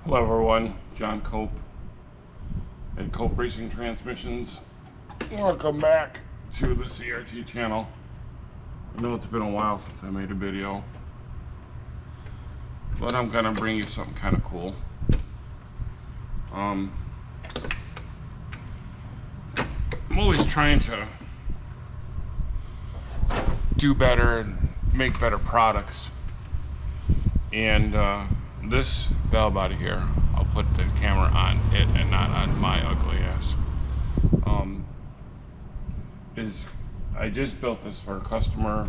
Hello everyone, John Cope at Cope Racing Transmissions. Welcome back to the CRT channel. I know it's been a while since I made a video, but I'm gonna bring you something kind of cool. I'm always trying to do better and make better products, and this valve body here, I'll put the camera on it and not on my ugly ass, I just built this for a customer.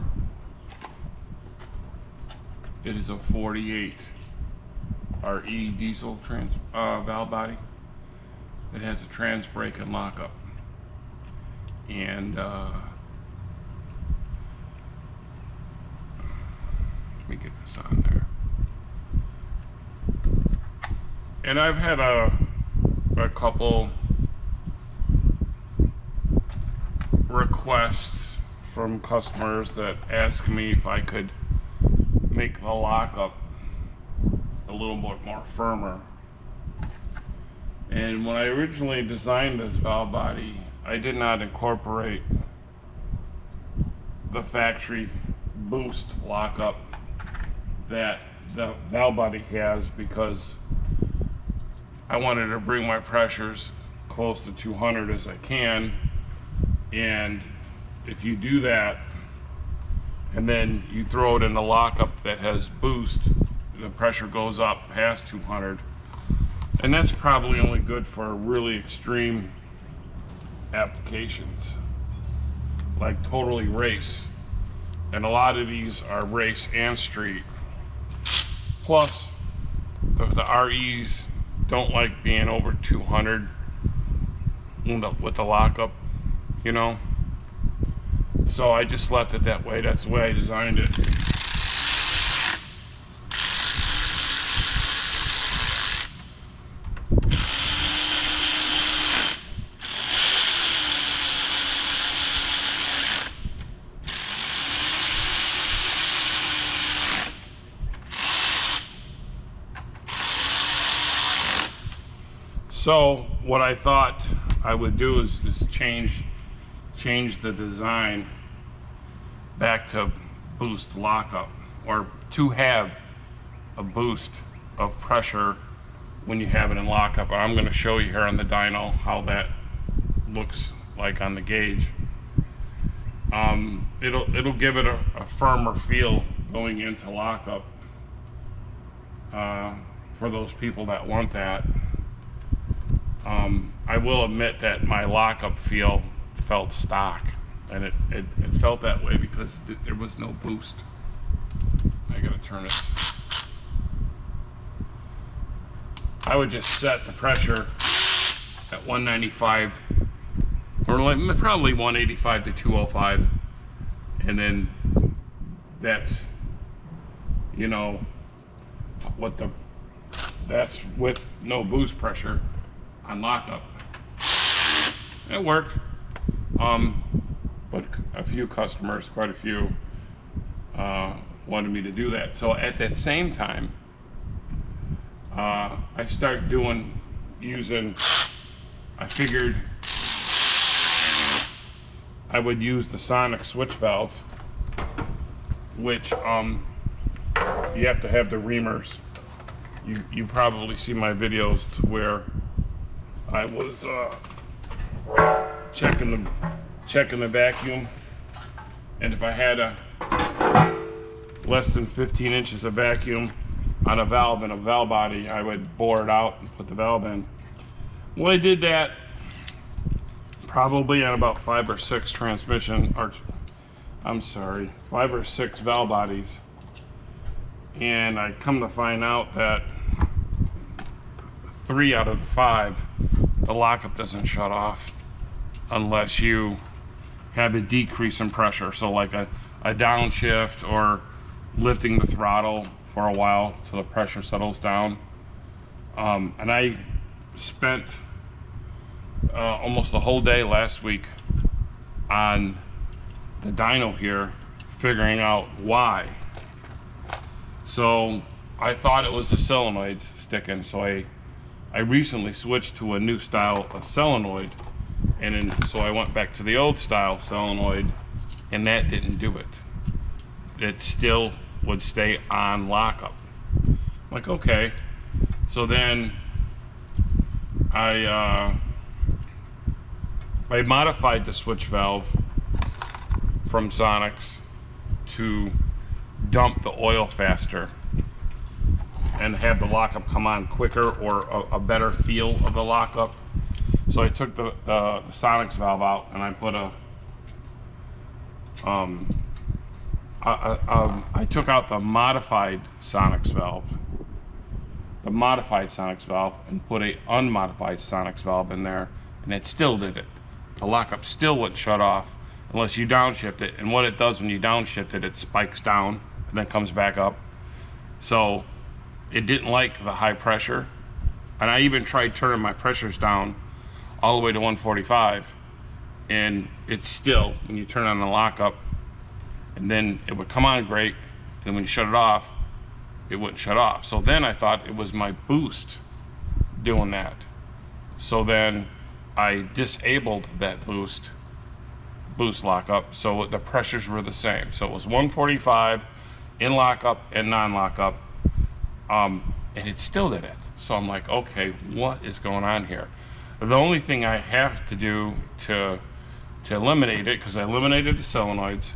It is a 48 RE diesel valve body. It has a trans brake and lockup, and let me get this on there. And I've had a couple requests from customers that ask me if I could make the lockup a little bit more firmer. And when I originally designed this valve body, I did not incorporate the factory boost lockup that the valve body has, because I wanted to bring my pressures close to 200 as I can. And if you do that and then you throw it in the lockup that has boost, the pressure goes up past 200, and that's probably only good for really extreme applications like totally race, and a lot of these are race and street. Plus the REs don't like being over 200 with the lockup, you know. So I just left it that way. That's the way I designed it. So what I thought I would do is change the design back to boost lockup, or to have a boost of pressure when you have it in lockup. I'm going to show you here on the dyno how that looks like on the gauge. It'll give it a firmer feel going into lockup for those people that want that. I will admit that my lockup feel felt stock, and it felt that way because there was no boost. I gotta turn it. I would just set the pressure at 195, or like probably 185 to 205, and then that's, you know, that's with no boost pressure on lockup. It worked, but a few customers, quite a few, wanted me to do that. So at that same time, I started I figured I would use the sonic switch valve, which you have to have the reamers. You probably see my videos to where I was checking the vacuum, and if I had less than 15 inches of vacuum on a valve in a valve body, I would bore it out and put the valve in. Well, I did that probably on about 5 or 6 valve bodies, and I come to find out that 3 out of the 5, the lockup doesn't shut off unless you have a decrease in pressure. So like a downshift, or lifting the throttle for a while till the pressure settles down. And I spent almost the whole day last week on the dyno here figuring out why. So I thought it was the solenoid sticking, so I recently switched to a new style of solenoid, and then so I went back to the old style solenoid, and that didn't do it. It still would stay on lockup. I'm like, okay. So then I modified the switch valve from Sonics to dump the oil faster and have the lockup come on quicker, or a better feel of the lockup. So I took the Sonics valve out, and I put I took out the modified Sonics valve, and put a unmodified Sonics valve in there, and it still did it. The lockup still wouldn't shut off unless you downshift it, and what it does when you downshift it, it spikes down and then comes back up. So it didn't like the high pressure, and I even tried turning my pressures down all the way to 145, and it's still, when you turn on the lockup, and then it would come on great, and when you shut it off, it wouldn't shut off. So then I thought it was my boost doing that. So then I disabled that boost lockup, so the pressures were the same. So it was 145 in lockup and non-lockup, and it still did it. So I'm like, okay, what is going on here? The only thing I have to do to eliminate it, because I eliminated the solenoids,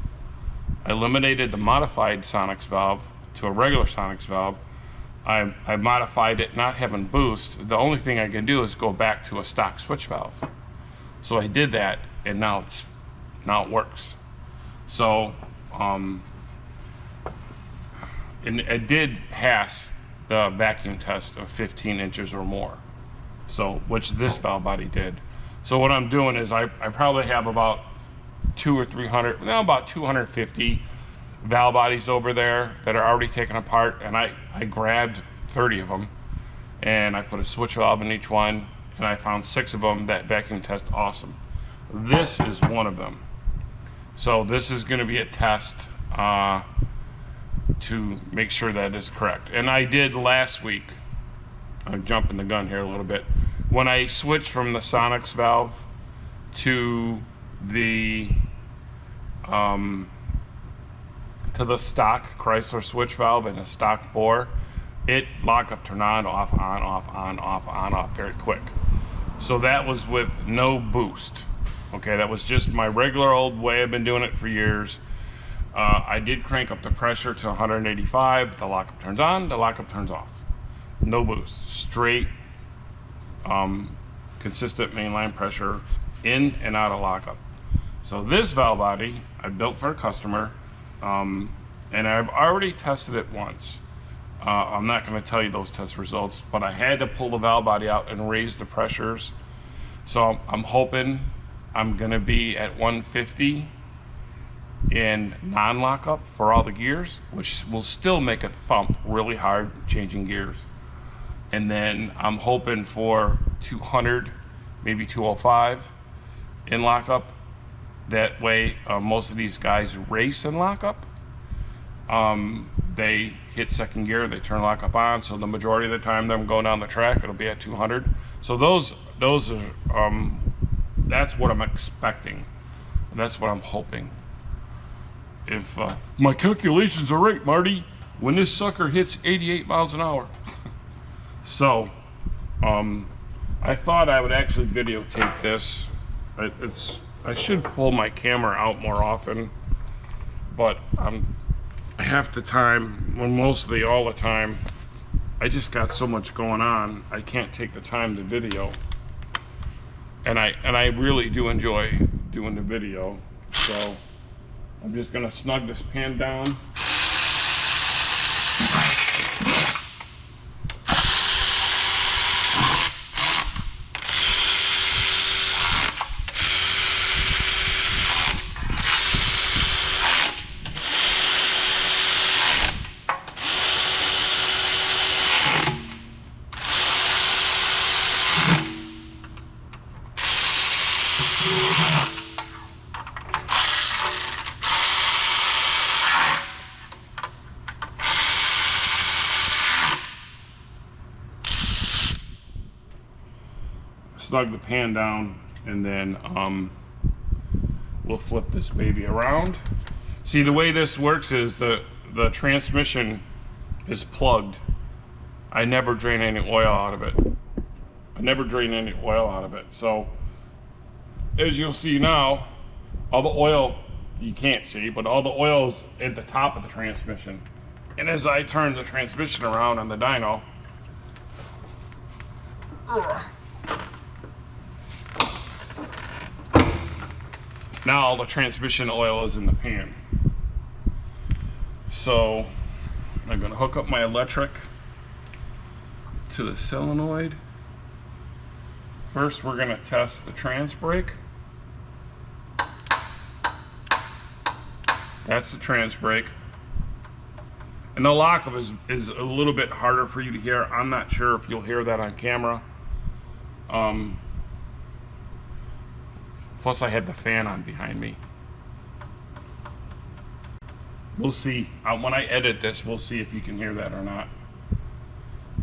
I eliminated the modified Sonics valve to a regular Sonics valve. I modified it not having boost. The only thing I can do is go back to a stock switch valve. So I did that, and now it works. So and it did pass the vacuum test of 15 inches or more, so which this valve body did. So what I'm doing is I probably have about 200 or 300, now about 250 valve bodies over there that are already taken apart, and I grabbed 30 of them, and I put a switch valve in each one, and I found 6 of them that vacuum test awesome. This is one of them. So this is going to be a test to make sure that is correct. And I did last week, I'm jumping the gun here a little bit, when I switched from the Sonics valve to the stock Chrysler switch valve and a stock bore, it lockup turned on, off, on, off, on, off, on, off very quick. So that was with no boost. Okay, that was just my regular old way. I've been doing it for years. I did crank up the pressure to 185. The lockup turns on, the lockup turns off. No boost, straight, consistent mainline pressure in and out of lockup. So this valve body I built for a customer, and I've already tested it once. I'm not going to tell you those test results, but I had to pull the valve body out and raise the pressures. So I'm hoping I'm going to be at 150 in non-lockup for all the gears, which will still make it thump really hard changing gears. And then I'm hoping for 200, maybe 205 in lockup. That way, most of these guys race in lockup. They hit second gear, they turn lockup on, so the majority of the time them going down the track, it'll be at 200. So those are, that's what I'm expecting. That's what I'm hoping. If my calculations are right, Marty, when this sucker hits 88 miles an hour. So, I thought I would actually videotape this. I should pull my camera out more often, but half the time, well, mostly all the time, I just got so much going on, I can't take the time to video. And I really do enjoy doing the video. So I'm just gonna snug this pan down. snug the pan down, and then we'll flip this baby around. See, the way this works is the transmission is plugged. I never drain any oil out of it. So as you'll see now, all the oil, you can't see, but all the oil's at the top of the transmission. And as I turn the transmission around on the dyno, now all the transmission oil is in the pan. So I'm gonna hook up my electric to the solenoid. First, we're gonna test the trans brake. That's the trans brake. And the lockup is a little bit harder for you to hear. I'm not sure if you'll hear that on camera. Plus I have the fan on behind me. We'll see. When I edit this, we'll see if you can hear that or not.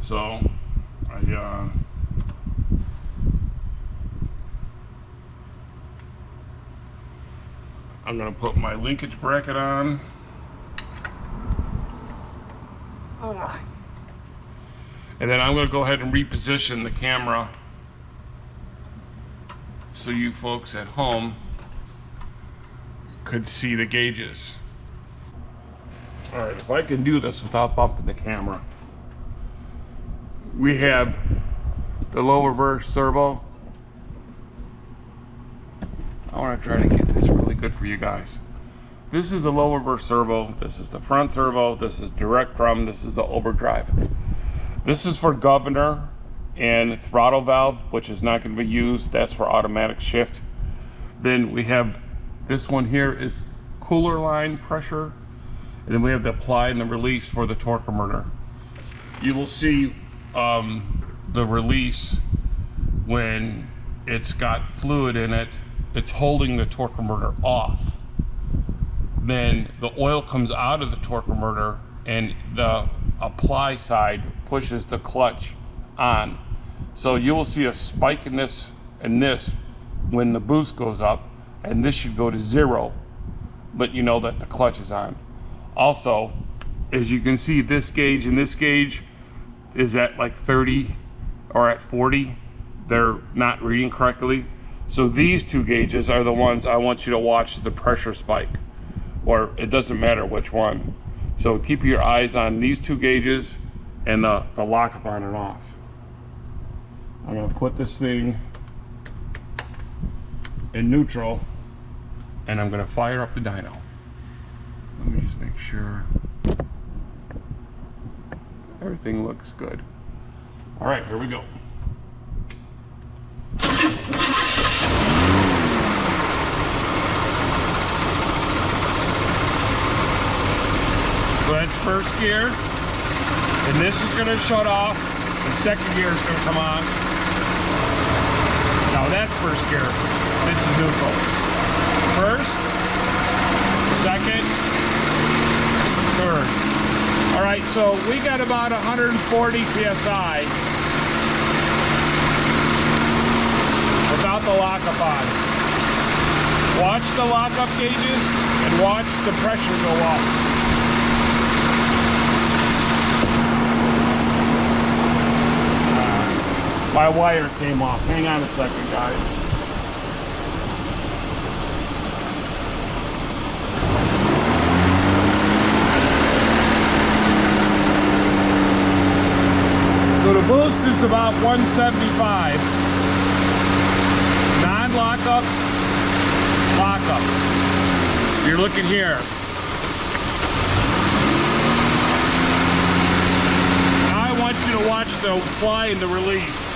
So, I'm gonna put my linkage bracket on. And then I'm gonna go ahead and reposition the camera so you folks at home could see the gauges. All right, if I can do this without bumping the camera. We have the low reverse servo. I want to try to get this really good for you guys. This is the low reverse servo. This is the front servo. This is direct drum. This is the overdrive. This is for governor and throttle valve, which is not going to be used. That's for automatic shift. Then we have this one here is cooler line pressure. And then we have the apply and the release for the torque converter. You will see the release when it's got fluid in it. It's holding the torque converter off. Then the oil comes out of the torque converter and the apply side pushes the clutch on. So you will see a spike in this and this when the boost goes up, and this should go to 0, but you know that the clutch is on. Also, as you can see, this gauge and this gauge is at like 30 or at 40. They're not reading correctly. So these two gauges are the ones I want you to watch the pressure spike, or it doesn't matter which one. So keep your eyes on these two gauges and the lockup on and off. I'm gonna put this thing in neutral and I'm gonna fire up the dyno. Let me just make sure everything looks good. All right, here we go. So that's first gear, and this is going to shut off, and second gear is going to come on. Now that's first gear. This is neutral. First, second, third. All right, so we got about 140 PSI without the lockup on. Watch the lockup gauges and watch the pressure go up. My wire came off. Hang on a second, guys. So the boost is about 175. Non-lockup, lockup. You're looking here. Now I want you to watch the apply and the release.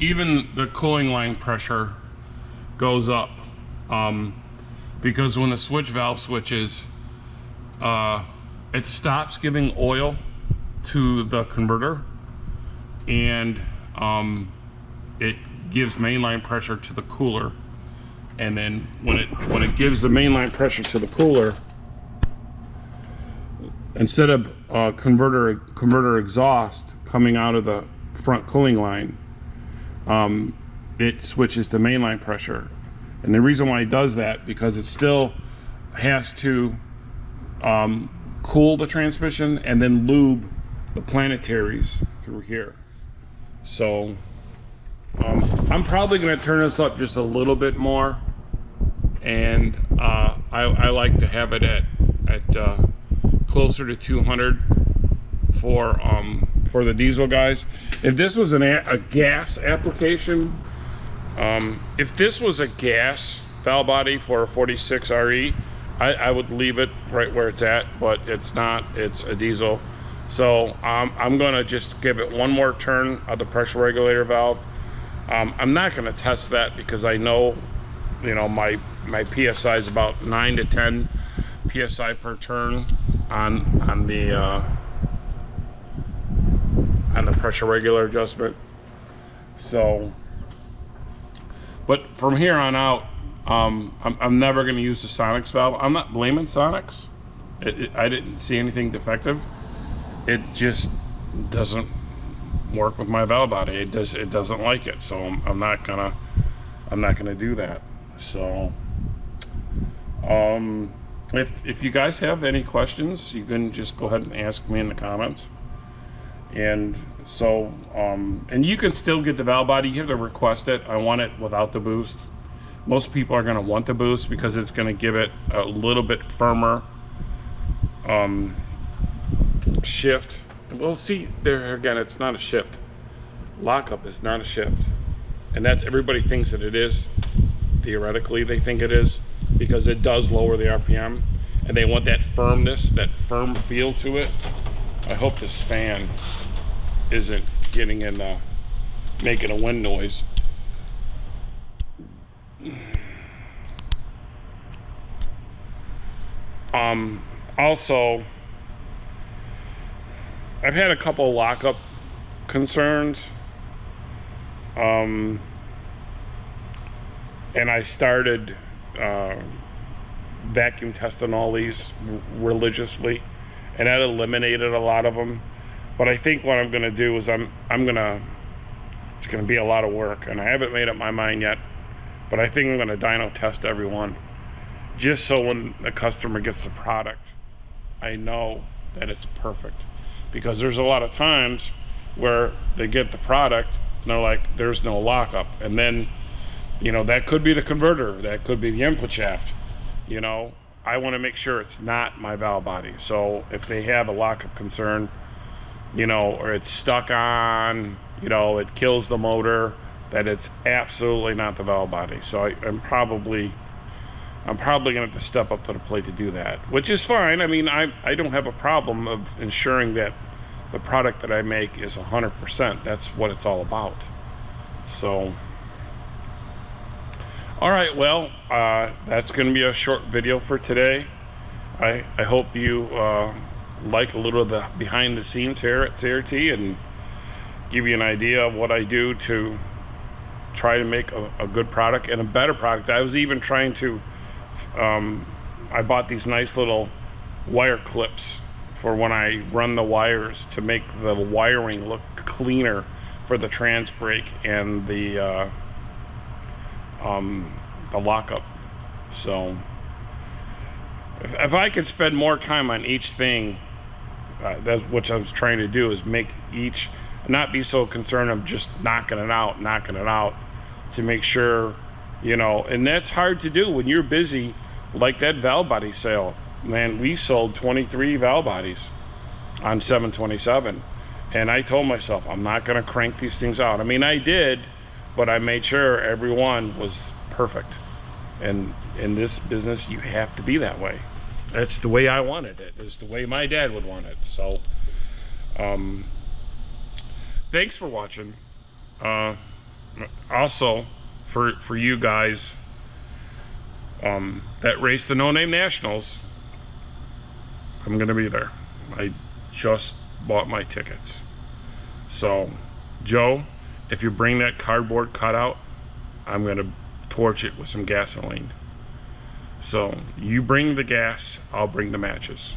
Even the cooling line pressure goes up because when the switch valve switches, it stops giving oil to the converter, and it gives mainline pressure to the cooler. And then when it gives the mainline pressure to the cooler, instead of converter exhaust coming out of the front cooling line, it switches to mainline pressure. And the reason why it does that, because it still has to cool the transmission and then lube the planetaries through here. So I'm probably going to turn this up just a little bit more, and I like to have it at closer to 200 for the diesel guys. If this was a gas application, if this was a gas valve body for a 46 RE, I would leave it right where it's at, but it's not. It's a diesel. So I'm gonna just give it one more turn of the pressure regulator valve. I'm not gonna test that because I know, you know, my PSI is about 9 to 10 PSI per turn on the pressure regulator adjustment. So, but from here on out, I'm never going to use the Sonics valve. I'm not blaming Sonics. I didn't see anything defective. It just doesn't work with my valve body. It doesn't like it. So I'm not gonna do that. So if you guys have any questions, you can just go ahead and ask me in the comments. And so and you can still get the valve body. You have to request it. I want it without the boost. Most people are going to want the boost because it's going to give it a little bit firmer shift. Well, see, there again, it's not a shift. Lockup is not a shift, and that's, everybody thinks that it is. Theoretically, they think it is, because it does lower the RPM, and they want that firmness, that firm feel to it. I hope this fan isn't getting in making a wind noise. Also, I've had a couple lockup concerns, and I started vacuum testing all these religiously, and that eliminated a lot of them. But I think what I'm gonna do is it's gonna be a lot of work, and I haven't made up my mind yet, but I think I'm gonna dyno test every one, just so when the customer gets the product, I know that it's perfect. Because there's a lot of times where they get the product and they're like, there's no lockup, and then, you know, that could be the converter, that could be the input shaft. You know, I want to make sure it's not my valve body. So if they have a lockup concern, you know, or it's stuck on, you know, it kills the motor, that it's absolutely not the valve body. So I'm probably gonna have to step up to the plate to do that, which is fine. I mean, I don't have a problem of ensuring that the product that I make is 100%. That's what it's all about. So, all right, well, that's gonna be a short video for today. I hope you like a little of the behind the scenes here at CRT, and give you an idea of what I do to try to make a good product and a better product. I was even trying to I bought these nice little wire clips for when I run the wires, to make the wiring look cleaner for the trans brake and the lockup. So if I could spend more time on each thing, that's what I was trying to do, is make each, not be so concerned of just knocking it out, to make sure, you know, and that's hard to do when you're busy, like that valve body sale. Man, we sold 23 valve bodies on 727, and I told myself I'm not going to crank these things out. I mean, I did, but I made sure every one was perfect. And in this business, you have to be that way. That's the way I wanted it. It's the way my dad would want it. So thanks for watching. Also, for you guys that race the No Name Nationals, I'm gonna be there. I just bought my tickets. So, Joe, if you bring that cardboard cutout, I'm gonna torch it with some gasoline. So, you bring the gas, I'll bring the matches.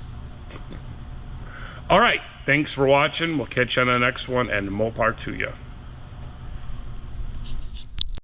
All right, thanks for watching. We'll catch you on the next one, and more power to you.